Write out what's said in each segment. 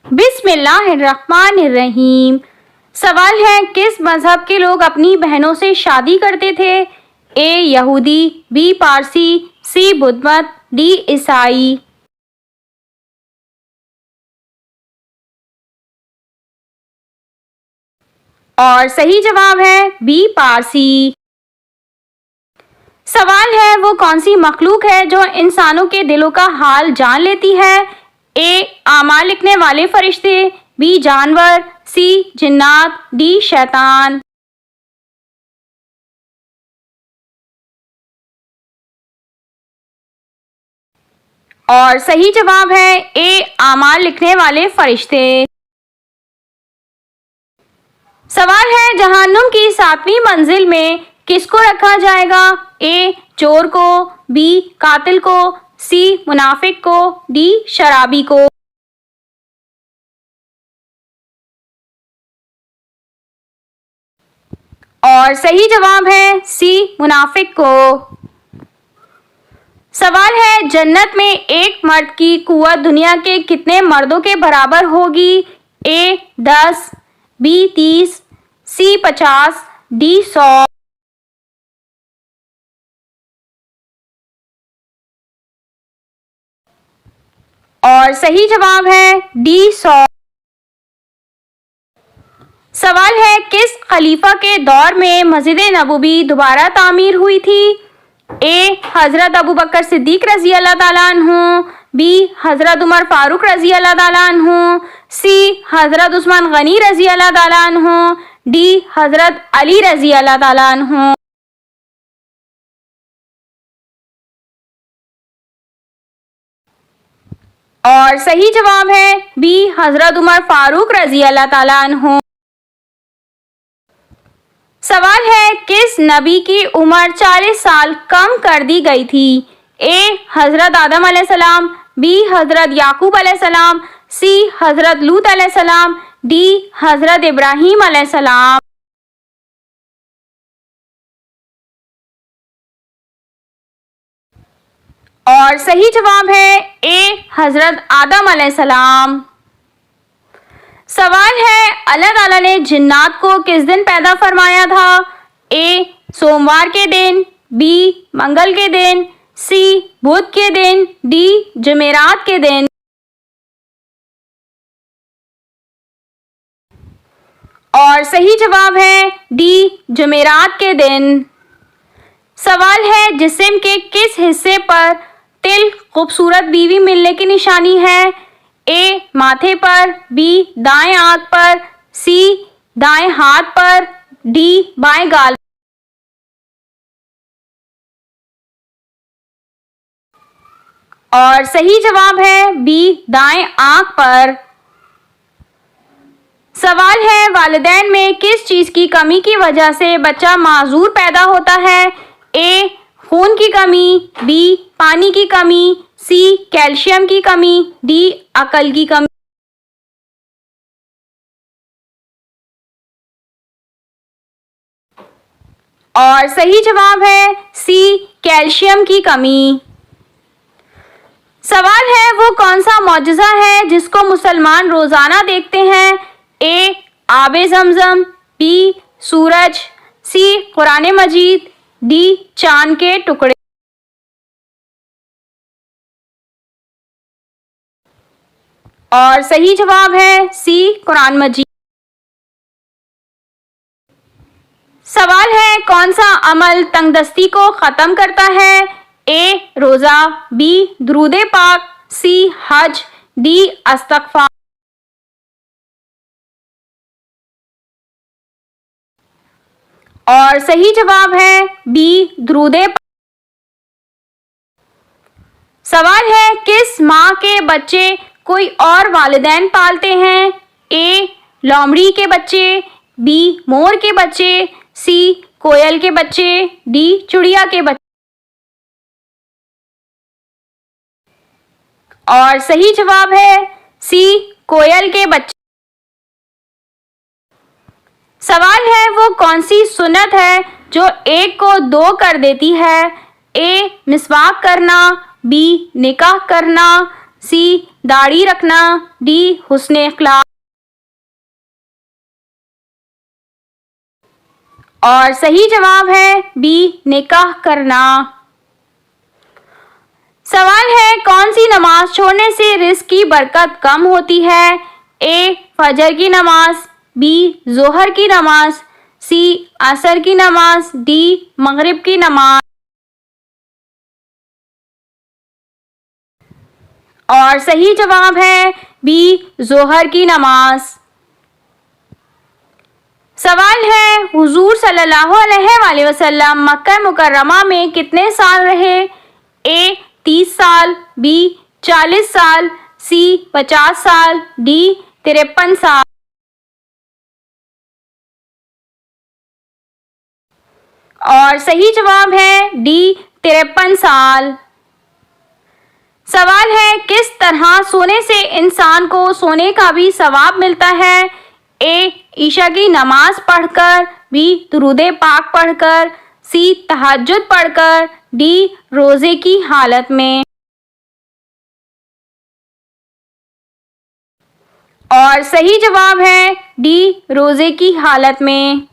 बिस्मिल्लाहिर्रहमानिर्रहीम। सवाल है, किस मजहब के लोग अपनी बहनों से शादी करते थे? ए यहूदी, बी पारसी, सी बुद्ध मत, डी ईसाई। और सही जवाब है बी पारसी। सवाल है, वो कौन सी मखलूक है जो इंसानों के दिलों का हाल जान लेती है? ए आमाल लिखने वाले फरिश्ते, बी जानवर, सी जिन्नात, डी शैतान। और सही जवाब है ए आमाल लिखने वाले फरिश्ते। सवाल है, जहन्नुम की 7वीं मंजिल में किसको रखा जाएगा? ए चोर को, बी कातिल को, सी मुनाफिक को, डी शराबी को। और सही जवाब है सी मुनाफिक को। सवाल है, जन्नत में एक मर्द की कुव्वत दुनिया के कितने मर्दों के बराबर होगी? ए 10, बी 30, सी 50, डी 100। और सही जवाब है डी 100। सवाल है, किस खलीफा के दौर में मस्जिद नबवी दोबारा तामीर हुई थी? ए हजरत अबू बकर सिद्दीक रजी अल्लाह ताला अन्हु, बी हजरत उमर फारूक रजी अल्लाह ताला अन्हु, सी हजरत उस्मान गनी रजी अल्लाह ताला अन्हु, डी हजरत अली रजी अल्लाह ताला अन्हु। और सही जवाब है बी हजरत उमर फारूक रजी अल्लाह ताला अन्हु। सवाल है, किस नबी की उम्र 40 साल कम कर दी गई थी? ए हजरत आदम अलैहिस्सलाम, बी हजरत याकूब अलैहिस्सलाम, सी हजरत लूत अलैहिस्सलाम, डी हजरत इब्राहीम अलैहिस्सलाम। और सही जवाब है ए हजरत आदम अलैहिस्सलाम। सवाल है, अल्लाह ताला ने जिन्नात को किस दिन पैदा फरमाया था? ए सोमवार के दिन, बी मंगल के दिन, सी बुध के दिन, डी जुमेरात के दिन। और सही जवाब है डी जुमेरात के दिन। सवाल है, जिस्म के किस हिस्से पर तिल खूबसूरत बीवी मिलने की निशानी है? ए माथे पर, बी दाएं आंख पर, सी दाएं हाथ पर, डी बाएं गाल। और सही जवाब है बी दाएं आंख पर। सवाल है, वालिदैन में किस चीज की कमी की वजह से बच्चा माजूर पैदा होता है? ए खून की कमी, बी पानी की कमी, सी कैल्शियम की कमी, डी अकल की कमी। और सही जवाब है सी कैल्शियम की कमी। सवाल है, वो कौन सा मौजज़ा है जिसको मुसलमान रोजाना देखते हैं? ए आबे ज़मज़म, बी सूरज, सी कुरान मजीद, डी चांद के टुकड़े। और सही जवाब है सी कुरान मजीद। सवाल है, कौन सा अमल तंगदस्ती को खत्म करता है? ए रोजा, बी दुरूदे पाक, सी हज, डी इस्तिग़फ़ार। और सही जवाब है बी दुरूदे पाक। सवाल है, किस माँ के बच्चे कोई और वालिदैन पालते हैं? ए लोमड़ी के बच्चे, बी मोर के बच्चे, सी कोयल के बच्चे, डी चिड़िया के बच्चे। और सही जवाब है सी कोयल के बच्चे। सवाल है, वो कौन सी सुन्नत है जो एक को 2 कर देती है? ए मिसवाक करना, बी निकाह करना, सी दाढ़ी रखना, डी हुस्न अखलाक। और सही जवाब है बी निकाह करना। सवाल है कौन सी नमाज छोड़ने से रिज़्क की बरकत कम होती है? ए फजर की नमाज, बी जोहर की नमाज, सी असर की नमाज, डी मगरिब की नमाज। और सही जवाब है बी जोहर की नमाज। सवाल है हुजूर सल्लल्लाहु अलैहि वसल्लम मक्का मुकर्रमा में कितने साल रहे? ए 30 साल, बी 40 साल, सी 50 साल, डी 53 साल। और सही जवाब है डी 53 साल। सवाल है किस तरह सोने से इंसान को सोने का भी सवाब मिलता है? ए ईशा की नमाज पढ़कर, बी दुरूदे पाक पढ़कर, सी तहज्जुद पढ़कर, डी रोजे की हालत में। और सही जवाब है डी रोजे की हालत में।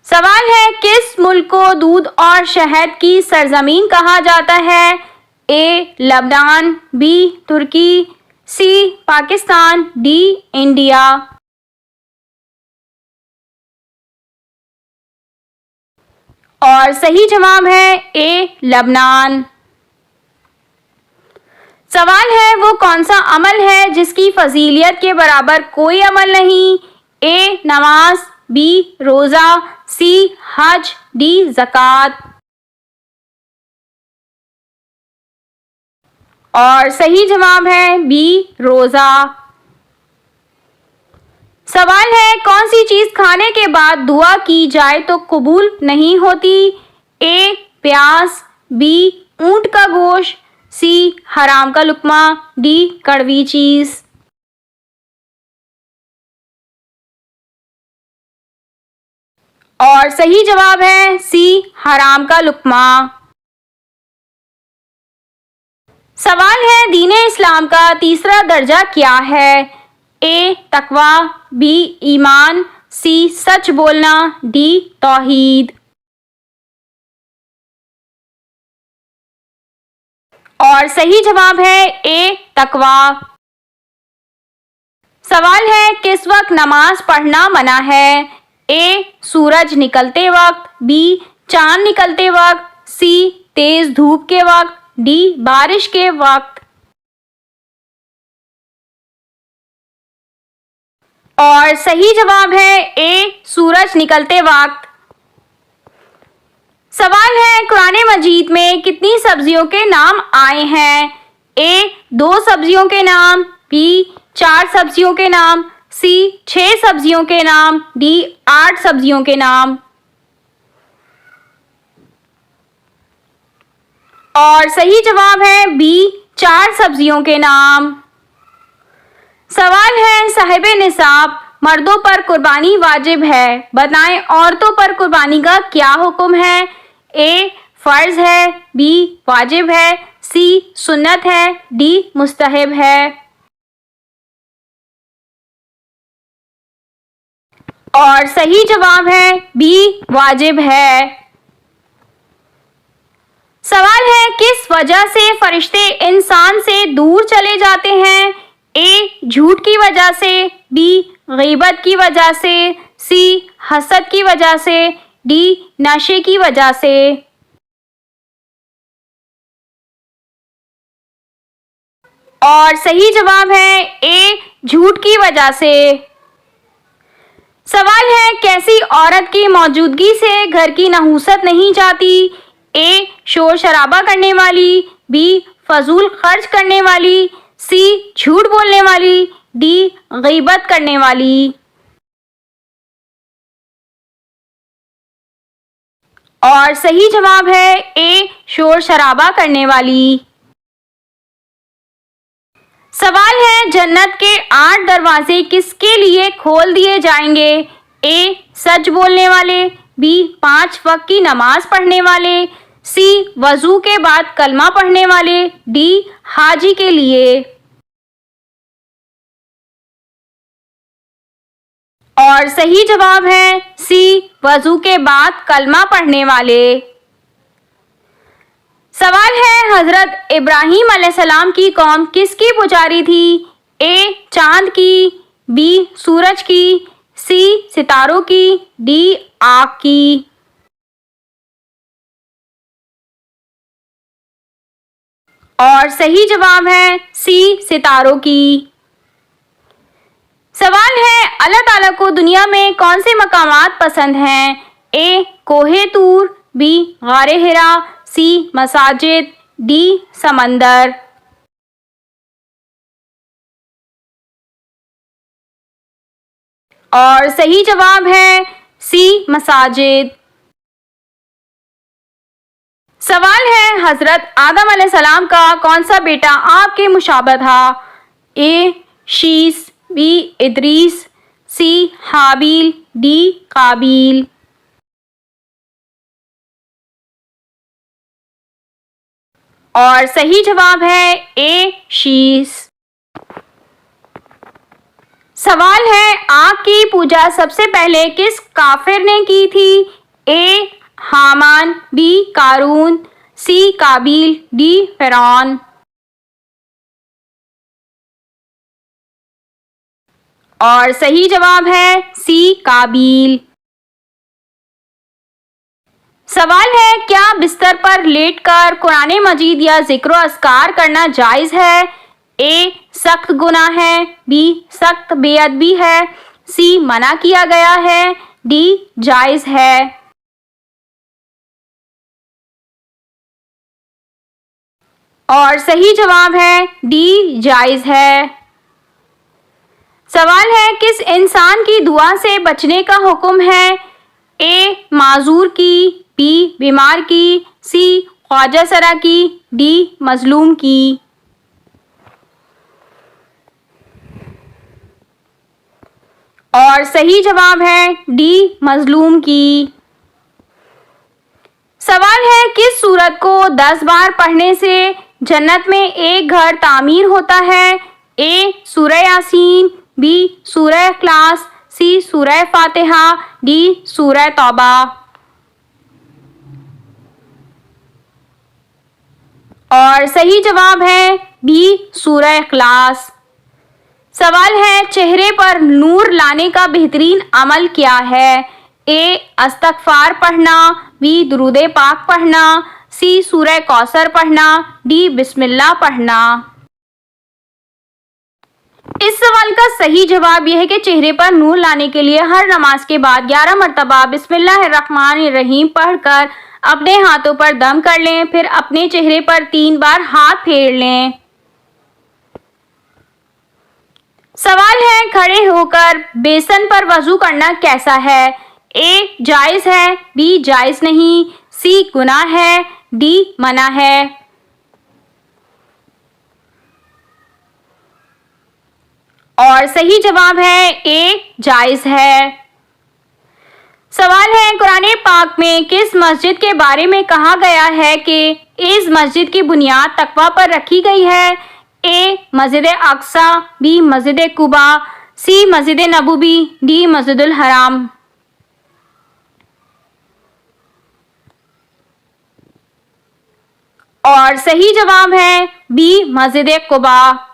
सवाल है किस मुल्क को दूध और शहद की सरजमीन कहा जाता है? ए लबनान, बी तुर्की, सी पाकिस्तान, डी इंडिया। और सही जवाब है ए लबनान। सवाल है वो कौन सा अमल है जिसकी फजीलियत के बराबर कोई अमल नहीं? ए नमाज, बी रोज़ा, सी हज, डी ज़कात। और सही जवाब है बी रोज़ा। सवाल है कौन सी चीज़ खाने के बाद दुआ की जाए तो कबूल नहीं होती? ए प्याज, बी ऊंट का गोश्त, सी हराम का लुक्मा, डी कड़वी चीज़। और सही जवाब है सी हराम का लुक्मा। सवाल है दीन इस्लाम का तीसरा दर्जा क्या है? ए तकवा, बी ईमान, सी सच बोलना, डी तौहीद। और सही जवाब है ए तकवा। सवाल है किस वक्त नमाज पढ़ना मना है? ए सूरज निकलते वक्त, बी चांद निकलते वक्त, सी तेज धूप के वक्त, डी बारिश के वक्त। और सही जवाब है ए सूरज निकलते वक्त। सवाल है कुरान मजीद में कितनी सब्जियों के नाम आए हैं? ए 2 सब्जियों के नाम, बी 4 सब्जियों के नाम, सी 6 सब्जियों के नाम, डी 8 सब्जियों के नाम। और सही जवाब है बी 4 सब्जियों के नाम। सवाल है साहिब निसाब मर्दों पर कुर्बानी वाजिब है, बताएं औरतों पर कुर्बानी का क्या हुक्म है? ए फर्ज है, बी वाजिब है, सी सुन्नत है, डी मुस्तहब है। और सही जवाब है बी वाजिब है। सवाल है किस वजह से फरिश्ते इंसान से दूर चले जाते हैं? ए झूठ की वजह से, बी गीबत की वजह से, सी हसद की वजह से, डी नशे की वजह से। और सही जवाब है ए झूठ की वजह से। सवाल है कैसी औरत की मौजूदगी से घर की नहूसत नहीं जाती? ए शोर शराबा करने वाली, बी फजूल खर्च करने वाली, सी झूठ बोलने वाली, डी गीबत करने वाली। और सही जवाब है ए शोर शराबा करने वाली। सवाल है जन्नत के 8 दरवाजे किसके लिए खोल दिए जाएंगे? ए सच बोलने वाले, बी 5 वक्त की नमाज पढ़ने वाले, सी वजू के बाद कलमा पढ़ने वाले, डी हाजी के लिए। और सही जवाब है सी वजू के बाद कलमा पढ़ने वाले। सवाल है हजरत इब्राहीम अलैहिस्सलाम की कौम किसकी पुजारी थी? ए चांद की, बी सूरज की, सी सितारों की, डी आग की। और सही जवाब है सी सितारों की। सवाल है अल्लाह ताला को दुनिया में कौन से मकामात पसंद हैं? ए कोहे तूर, बी गारे हिरा, सी मसाजिद, डी समंदर। और सही जवाब है सी मसाजिद। सवाल है हजरत आदम अलैहिस्सलाम का कौन सा बेटा आग के मुशाबह था? ए शीस, बी इदरीस, सी हाबील, डी काबील। और सही जवाब है ए शीस। सवाल है आग की पूजा सबसे पहले किस काफिर ने की थी? ए हामान, बी कारून, सी काबील, डी फिरौन। और सही जवाब है सी काबील। सवाल है क्या बिस्तर पर लेटकर कुरान मजीद या जिक्र अस्कार करना जायज़ है? ए सख्त गुनाह है, बी सख्त बेअदबी है, सी मना किया गया है, डी जायज़ है। और सही जवाब है डी जायज़ है। सवाल है किस इंसान की दुआ से बचने का हुक्म है? ए माजूर की, बी बीमार की, सी ख्वाजा सरा की, डी मजलूम की। और सही जवाब है डी मजलूम की। सवाल है किस सूरत को 10 बार पढ़ने से जन्नत में एक घर तामीर होता है? ए सूरह यासीन, बी सूरह इखलास, सी सूरह फातिहा, डी सूरह तौबा। और सही जवाब है बी सूरह इखलास। सवाल है चेहरे पर नूर लाने का बेहतरीन अमल क्या है? ए अस्तगफार पढ़ना, बी दुरूदे पाक पढ़ना, सी सूरह कौसर पढ़ना, डी बिस्मिल्लाह पढ़ना। इस सवाल का सही जवाब यह है कि चेहरे पर नूर लाने के लिए हर नमाज के बाद 11 मरतबा बिस्मिल्लाहिर्रहमानिर्रहीम पढ़कर अपने हाथों पर दम कर लें, फिर अपने चेहरे पर 3 बार हाथ फेर लें। सवाल है खड़े होकर बेसन पर वजू करना कैसा है? ए जायज़ है, बी जायज़ नहीं, सी गुनाह है, डी मना है। और सही जवाब है ए जायज़ है। सवाल है कुरान पाक में किस मस्जिद के बारे में कहा गया है कि इस मस्जिद की बुनियाद तकवा पर रखी गई है? ए मस्जिद अक्सा, बी मस्जिद कुबा, सी मस्जिद नबवी, डी मस्जिदुल हराम। और सही जवाब है बी मस्जिद कुबा।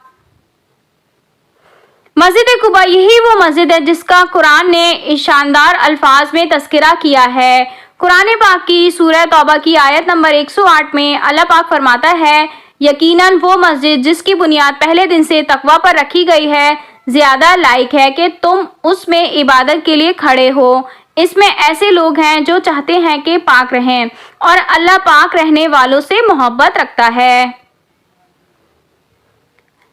मस्जिद कुबा यही वो मस्जिद है जिसका कुरान ने इस शानदार अल्फाज में तस्करा किया है। कुरान पाक की सूरह तौबा की आयत नंबर 108 में अल्लाह पाक फरमाता है यकीनन वो मस्जिद जिसकी बुनियाद पहले दिन से तकवा पर रखी गई है ज्यादा लायक है कि तुम उसमें इबादत के लिए खड़े हो। इसमें ऐसे लोग हैं जो चाहते हैं कि पाक रहें और अल्लाह पाक रहने वालों से मोहब्बत रखता है।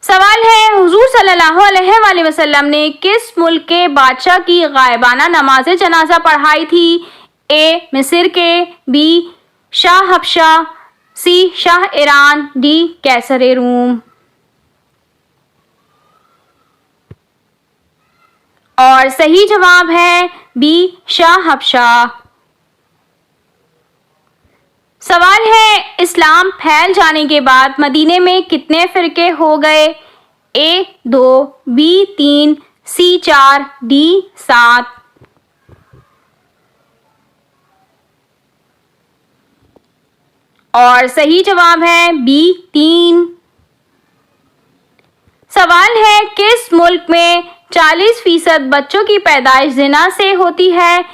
सवाल है हुजूर सल्लल्लाहु अलैहि वसल्लम ने किस मुल्क के बादशाह की गायबाना नमाज जनाजा पढ़ाई थी? ए मिस्र के, बी शाह हबशा, सी शाह ईरान, डी कैसर रूम। और सही जवाब है बी शाह हबशा। सवाल है, इस्लाम फैल जाने के बाद मदीने में कितने फ़िरके हो गए? A 2, B 3, C 4, D 7। और सही जवाब है B 3। सवाल है, किस मुल्क में 40% बच्चों की पैदाइश ज़िना से होती है?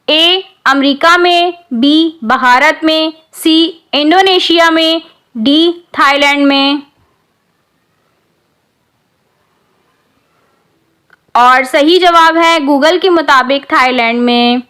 A अमेरिका में, B भारत में, C इंडोनेशिया में, D थाईलैंड में। और सही जवाब है गूगल के मुताबिक थाईलैंड में।